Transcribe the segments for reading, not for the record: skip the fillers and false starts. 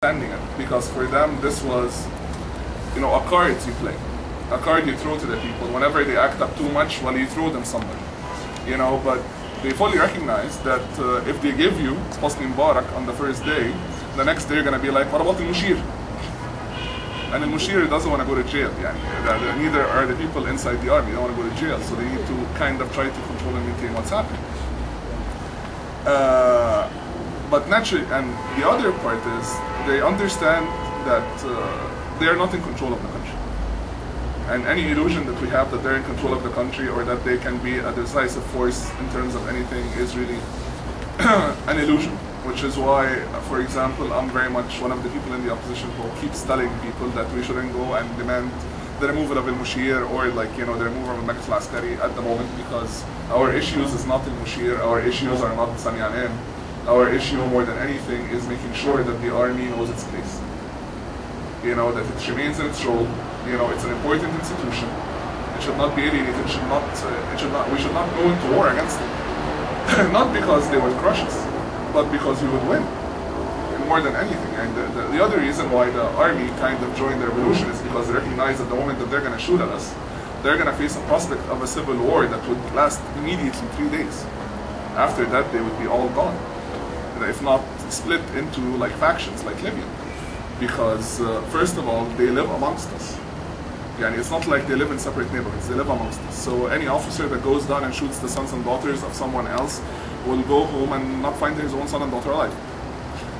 understanding it, because for them this was, you know, a card you play, a card you throw to the people. Whenever they act up too much, well, you throw them somewhere, you know. But they fully recognize that if they give you Hosni Mubarak on the first day, the next day you're going to be like, what about the Mushir? And the Mushir doesn't want to go to jail. Neither are the people inside the army. They don't want to go to jail, so they need to kind of try to control and maintain what's happening. But naturally, and the other part is they understand that they are not in control of the country. And any illusion that we have that they're in control of the country or that they can be a decisive force in terms of anything is really an illusion. Which is why, for example, I'm very much one of the people in the opposition who keeps telling people that we shouldn't go and demand the removal of al-Mushir or, like, you know, the removal of al-Maktab al-Askari at the moment, because our issues is not al-Mushir, our issues are not Samianin. Our issue more than anything is making sure that the army knows its place. You know, that it remains in its role. You know, it's an important institution. It should not be alienated. We should not go into war against it. Not because they would crush us, but because we would win, more than anything. And the other reason why the army kind of joined the revolution is because they recognize that the moment that they're going to shoot at us, they're going to face a prospect of a civil war that would last immediately 3 days. After that, they would be all gone, if not split into like factions like Libya. Because first of all, they live amongst us. Yani it's not like they live in separate neighborhoods, they live amongst us. So any officer that goes down and shoots the sons and daughters of someone else will go home and not find his own son and daughter alive.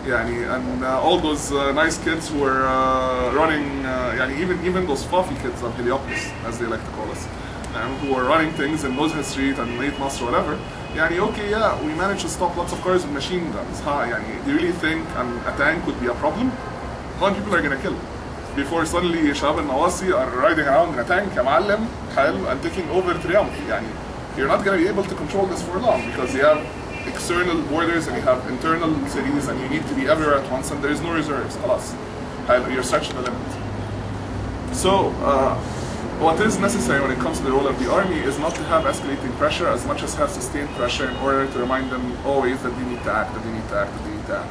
And all those nice kids who are running, even those fluffy kids of Heliopolis, as they like to call us, who are running things in Nuzha Street and Late Nasr or whatever, okay, yeah, we managed to stop lots of cars with machine guns. Do you really think a tank would be a problem? How many people are going to kill? Before suddenly Shab al-Nawasi are riding around in a tank, and taking over Triumph. You're not going to be able to control this for long, because you have external borders and you have internal cities and you need to be everywhere at once, and there is no reserves. You're stretched to the limit. So what is necessary when it comes to the role of the army is not to have escalating pressure as much as have sustained pressure in order to remind them always that they need to act, that they need to act, that they need to act.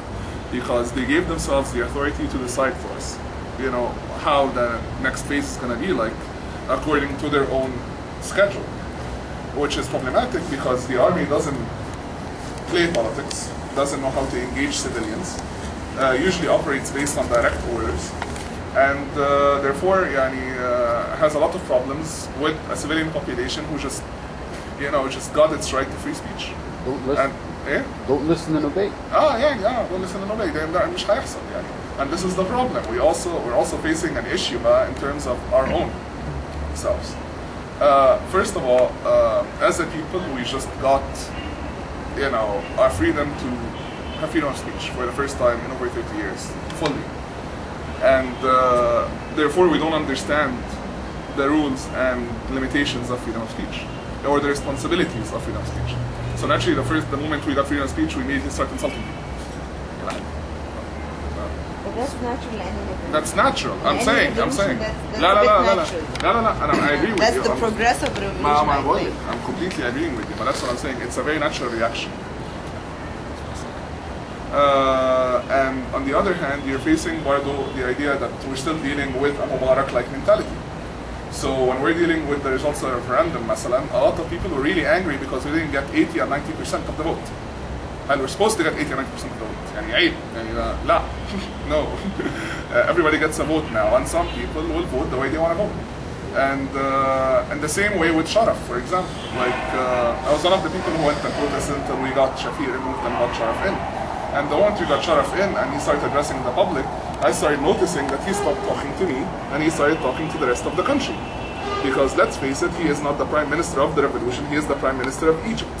Because they gave themselves the authority to decide for us, you know, how the next phase is going to be like, according to their own schedule. Which is problematic because the army doesn't play politics, doesn't know how to engage civilians, usually operates based on direct orders, and therefore has a lot of problems with a civilian population who just got its right to free speech. Don't listen and obey. Don't listen and obey. مش هيحصل And this is the problem. We're also facing an issue in terms of our own selves. First of all, as a people, we just got, our freedom to have freedom of speech for the first time in over 30 years, fully. And therefore, we don't understand the rules and limitations of freedom of speech, or the responsibilities of freedom of speech. So naturally, the moment we got freedom of speech, we immediately start insulting people. But that's natural anyway. That's natural. I'm saying. That's No, I agree with that's you. That's the progressive revolution. I'm completely agreeing with you, but that's what I'm saying. It's a very natural reaction. And on the other hand, you're facing, Bardo, the idea that we're still dealing with a Mubarak-like mentality. So when we're dealing with the results of the referendum, masalan, a lot of people were really angry because we didn't get 80 or 90% of the vote. And we're supposed to get 80 or 90% of the vote. No. Everybody gets a vote now, and some people will vote the way they want to vote. And the same way with Sharaf, for example. Like, I was one of the people who went and protested until we got Shafi removed and got Sharaf in. And the moment we got Sharaf in and he started addressing the public, I started noticing that he stopped talking to me and he started talking to the rest of the country. Because let's face it, he is not the Prime Minister of the revolution, he is the Prime Minister of Egypt.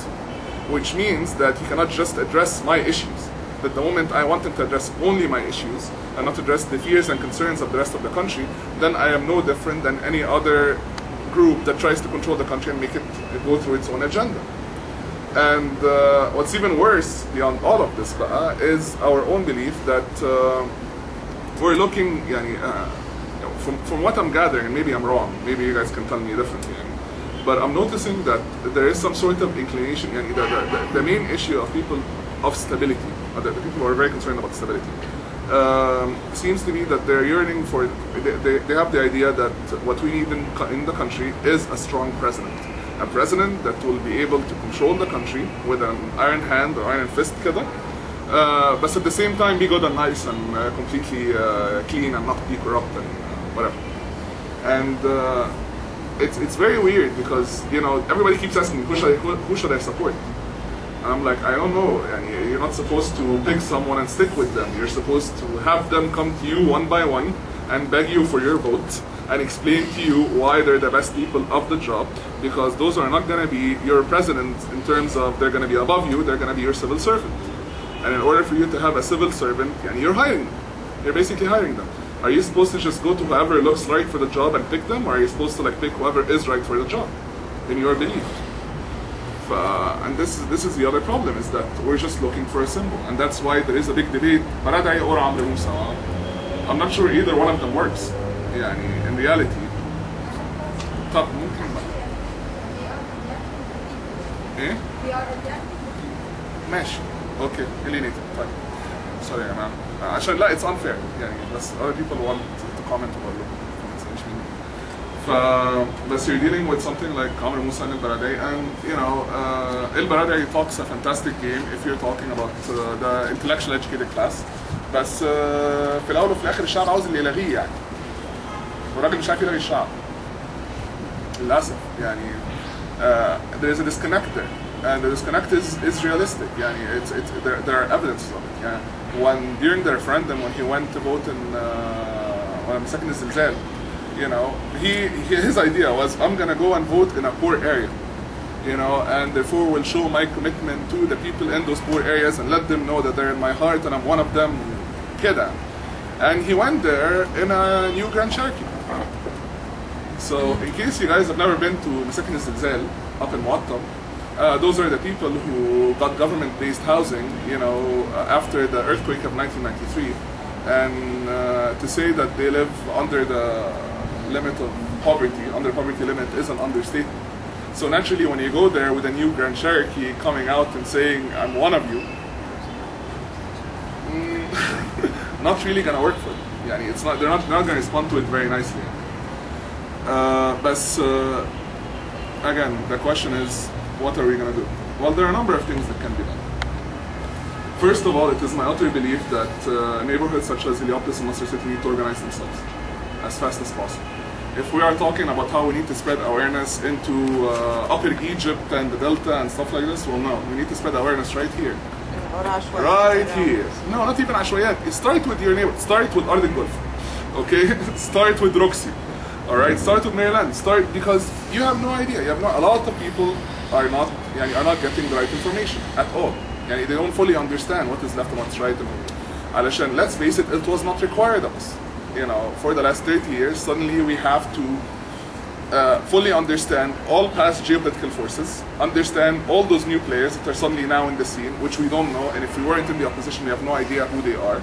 Which means that he cannot just address my issues. That the moment I want him to address only my issues and not address the fears and concerns of the rest of the country, then I am no different than any other group that tries to control the country and make it go through its own agenda. And what's even worse beyond all of this is our own belief that we're looking, from what I'm gathering, and maybe I'm wrong, maybe you guys can tell me differently, but I'm noticing that there is some sort of inclination, the main issue of people of stability, the people who are very concerned about stability, seems to be that they're yearning for, they have the idea that what we need in the country is a strong president. A president that will be able to control the country with an iron hand or iron fist كده, but at the same time be good and nice and completely clean and not be corrupt and whatever. And it's very weird because, you know, everybody keeps asking me, who should I support? And I'm like, I don't know. You're not supposed to pick someone and stick with them. You're supposed to have them come to you one by one and beg you for your vote and explain to you why they're the best people of the job, because those are not going to be your president in terms of they're going to be above you, they're going to be your civil servant. And in order for you to have a civil servant, you're hiring them. You're basically hiring them. Are you supposed to just go to whoever looks right for the job and pick them, or are you supposed to like pick whoever is right for the job, in your belief? And this is the other problem, is that we're just looking for a symbol, and that's why there is a big debate. I'm not sure either one of them works. In reality. طب ممكن بقى. إيه؟ ماشي. Okay. اللي نيته. طيب. Sorry يا جماعة. عشان لا, it's unfair. بس other people want to comment about it. But you're dealing with something like Mahmoud Salem and you know, El-Baradei talks a fantastic game if you're talking about the intellectual educated class. بس في الأول وفي الآخر الشعب عاوز اللي يلغيه والراجل مش عارف يلغي الشعب للأسف there is a disconnect there, and the disconnect is realistic. There are evidences of it. When during the referendum, when he went to vote in مساكن الزلزال, you know, his idea was, I'm gonna go and vote in a poor area, you know, and therefore will show my commitment to the people in those poor areas and let them know that they're in my heart and I'm one of them, كده. And he went there in a new Grand Cherokee. So in case you guys have never been to مساكن الزلزال up in Muattam, those are the people who got government-based housing, you know, after the earthquake of 1993, and to say that they live under the limit of poverty, under poverty limit, is an understatement. So naturally, when you go there with a new Grand Cherokee coming out and saying, I'm one of you, not really gonna work for them. It's not, they're not gonna respond to it very nicely. But again, the question is, what are we gonna do? Well, there are a number of things that can be done. First of all, it is my utter belief that neighborhoods such as Heliopolis and Nasser City need to organize themselves as fast as possible. If we are talking about how we need to spread awareness into Upper Egypt and the Delta and stuff like this, well, no, we need to spread awareness right here. Right here. No, not even عشوائيات. Start with your neighbor. Start with Arden Gulf. Okay? Start with Roxy. Alright? Start with Maryland. Start, because you have no idea. A lot of people are not getting the right information at all. They don't fully understand what is left and what's right. And let's face it, it was not required of us. You know, for the last 30 years, suddenly we have to fully understand all past geopolitical forces, understand all those new players that are suddenly now in the scene, which we don't know, and if we weren't in the opposition, we have no idea who they are.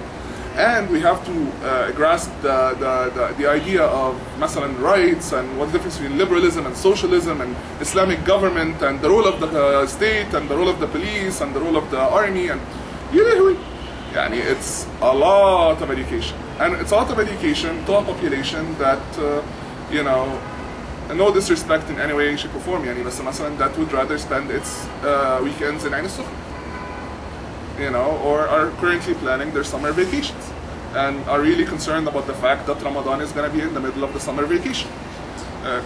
And we have to grasp the idea of مثلا rights and what the difference between liberalism and socialism and Islamic government and the role of the state and the role of the police and the role of the army, and it's a lot of education. And it's a lot of education to a population that, you know, no disrespect in any way, shape or form, بس مثلا that would rather spend its weekends in عين السخنة, you know, or are currently planning their summer vacations and are really concerned about the fact that Ramadan is going to be in the middle of the summer vacation.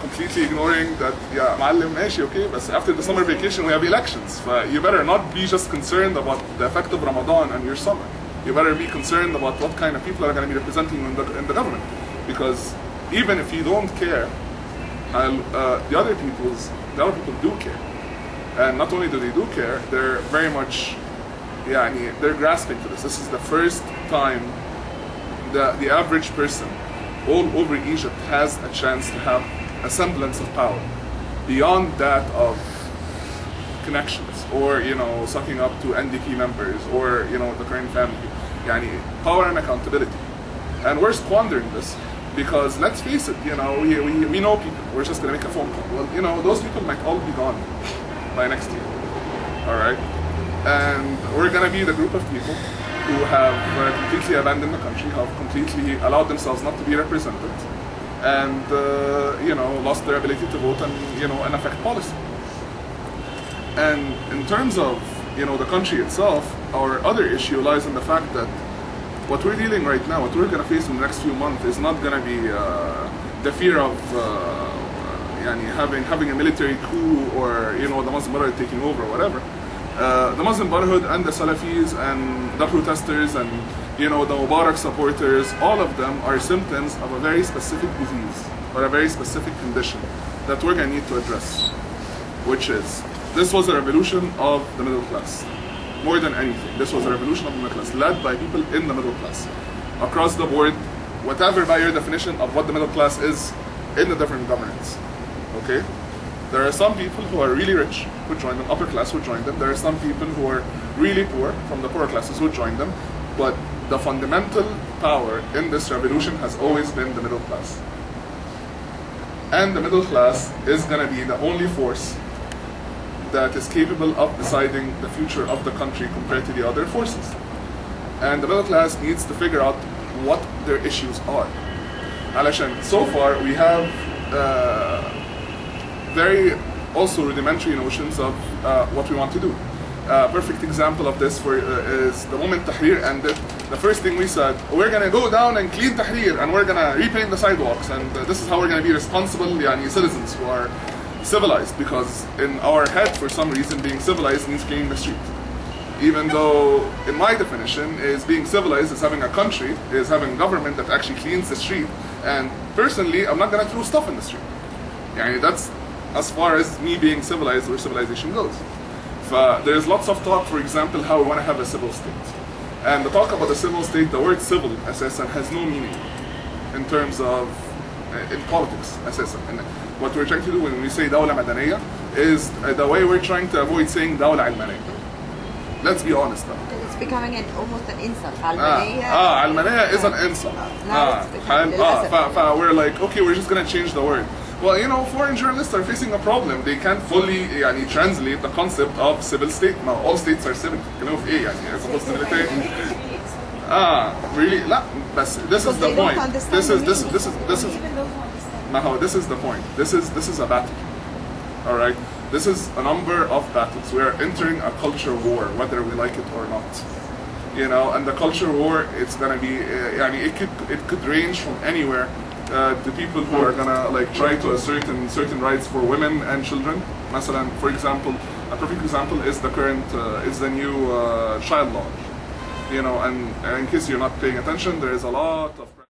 Completely ignoring that, معلم ماشي, okay, but after the summer vacation we have elections. You better not be just concerned about the effect of Ramadan on your summer. You better be concerned about what kind of people are going to be representing you in the government. Because even if you don't care, the other people do care. And not only do they do care, they're very much, they're grasping to this. This is the first time the average person all over Egypt has a chance to have a semblance of power beyond that of connections or, you know, sucking up to NDP members or, you know, the current family. Power and accountability. And we're squandering this because, let's face it, you know, we know people. We're just going to make a phone call. Well, you know, those people might all be gone by next year. All right? And we're going to be the group of people who have completely abandoned the country, have completely allowed themselves not to be represented, and lost their ability to vote and affect policy. And in terms of the country itself, our other issue lies in the fact that what we're dealing right now, what we're going to face in the next few months, is not going to be the fear of having a military coup or the Muslim Brotherhood taking over or whatever. The Muslim Brotherhood and the Salafis and the protesters and the Mubarak supporters, all of them are symptoms of a very specific disease or a very specific condition that we're going to need to address, which is, this was a revolution of the middle class. More than anything, this was a revolution of the middle class, led by people in the middle class. Across the board, whatever by your definition of what the middle class is in the different governments. Okay? There are some people who are really rich who join them, upper class who join them. There are some people who are really poor from the poorer classes who join them. But the fundamental power in this revolution has always been the middle class. And the middle class is going to be the only force that is capable of deciding the future of the country compared to the other forces. And the middle class needs to figure out what their issues are. Alashan, so far we have very also rudimentary notions of what we want to do. Perfect example of this is the moment Tahrir ended. The first thing we said, we're going to go down and clean Tahrir and we're going to repaint the sidewalks, and this is how we're going to be responsible citizens who are civilized, because in our head, for some reason, being civilized means cleaning the street. Even though, in my definition, is being civilized is having a country, is having a government that actually cleans the street. And personally, I'm not going to throw stuff in the street. That's as far as me being civilized or civilization goes. There's lots of talk, for example, how we want to have a civil state. And the talk about the civil state, the word civil, assassin, has no meaning in terms of, in politics, assassin. And what we're trying to do when we say dawla madaniyya is the way we're trying to avoid saying dawla almaniyya. Let's be honest now. It's becoming almost an insult. Almaniyya is an insult. We're like, okay, we're just going to change the word. Well, foreign journalists are facing a problem. They can't fully translate the concept of civil state. Now, all states are civil. As opposed to military. Really? لا, this is the point. This is the point. This is a battle. All right. This is a number of battles. We are entering a culture war, whether we like it or not. And the culture war, it's gonna be, it could range from anywhere to people who are gonna try to assert certain rights for women and children. Masalan, for example, a perfect example is the new child law. And in case you're not paying attention, there is a lot of